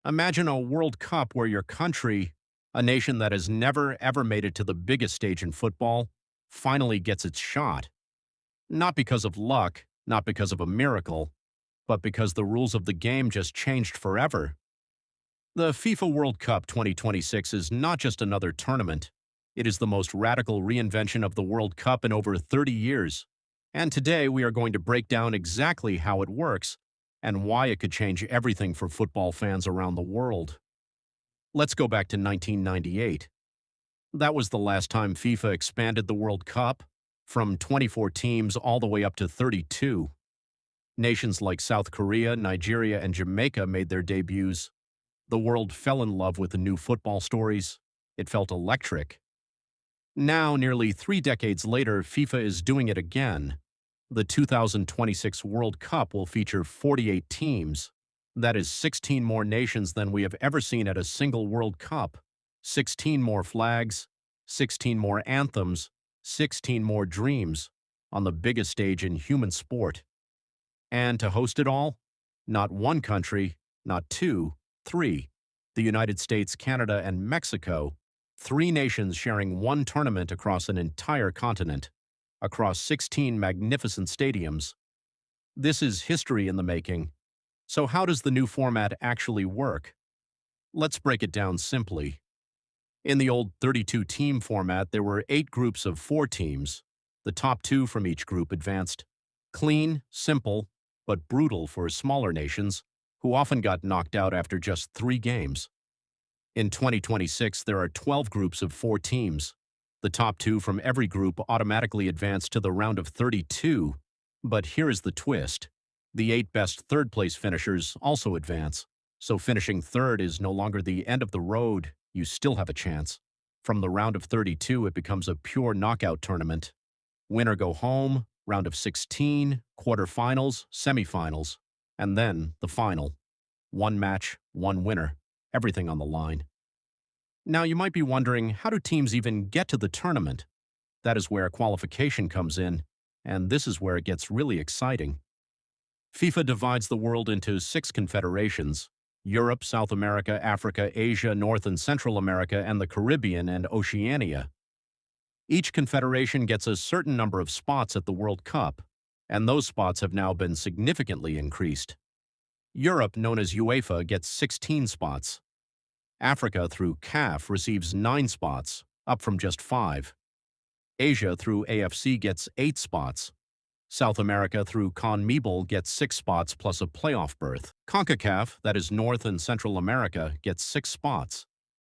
Imagine a World Cup where your country, a nation that has never ever made it to the biggest stage in football, finally gets its shot. Not because of luck, not because of a miracle, but because the rules of the game just changed forever. The FIFA World Cup 2026 is not just another tournament. It is the most radical reinvention of the World Cup in over 30 years. And today we are going to break down exactly how it works and why it could change everything for football fans around the world. Let's go back to 1998. That was the last time FIFA expanded the World Cup from 24 teams all the way up to 32. Nations like South Korea, Nigeria, and Jamaica made their debuts. The world fell in love with the new football stories. It felt electric. Now, nearly 3 decades later, FIFA is doing it again. The 2026 World Cup will feature 48 teams. That is 16 more nations than we have ever seen at a single World Cup. 16 more flags, 16 more anthems, 16 more dreams on the biggest stage in human sport. And to host it all, not one country, not two, three. The United States, Canada, and Mexico, 3 nations sharing one tournament across an entire continent, across 16 magnificent stadiums. This is history in the making. So how does the new format actually work? Let's break it down simply. In the old 32-team format, there were 8 groups of 4 teams. The top 2 from each group advanced. Clean, simple, but brutal for smaller nations, who often got knocked out after just 3 games. In 2026, there are 12 groups of 4 teams. The top 2 from every group automatically advance to the round of 32. But here is the twist. The 8 best third-place finishers also advance. So finishing third is no longer the end of the road. You still have a chance. From the round of 32, it becomes a pure knockout tournament. Winner go home, round of 16, quarterfinals, semifinals, and then the final. One match, one winner, everything on the line. Now you might be wondering, how do teams even get to the tournament? That is where qualification comes in, and this is where it gets really exciting. FIFA divides the world into 6 confederations: Europe, South America, Africa, Asia, North and Central America, and the Caribbean and Oceania. Each confederation gets a certain number of spots at the World Cup, and those spots have now been significantly increased. Europe, known as UEFA, gets 16 spots. Africa, through CAF, receives 9 spots, up from just 5. Asia, through AFC, gets 8 spots. South America, through CONMEBOL, gets 6 spots plus a playoff berth. CONCACAF, that is North and Central America, gets 6 spots.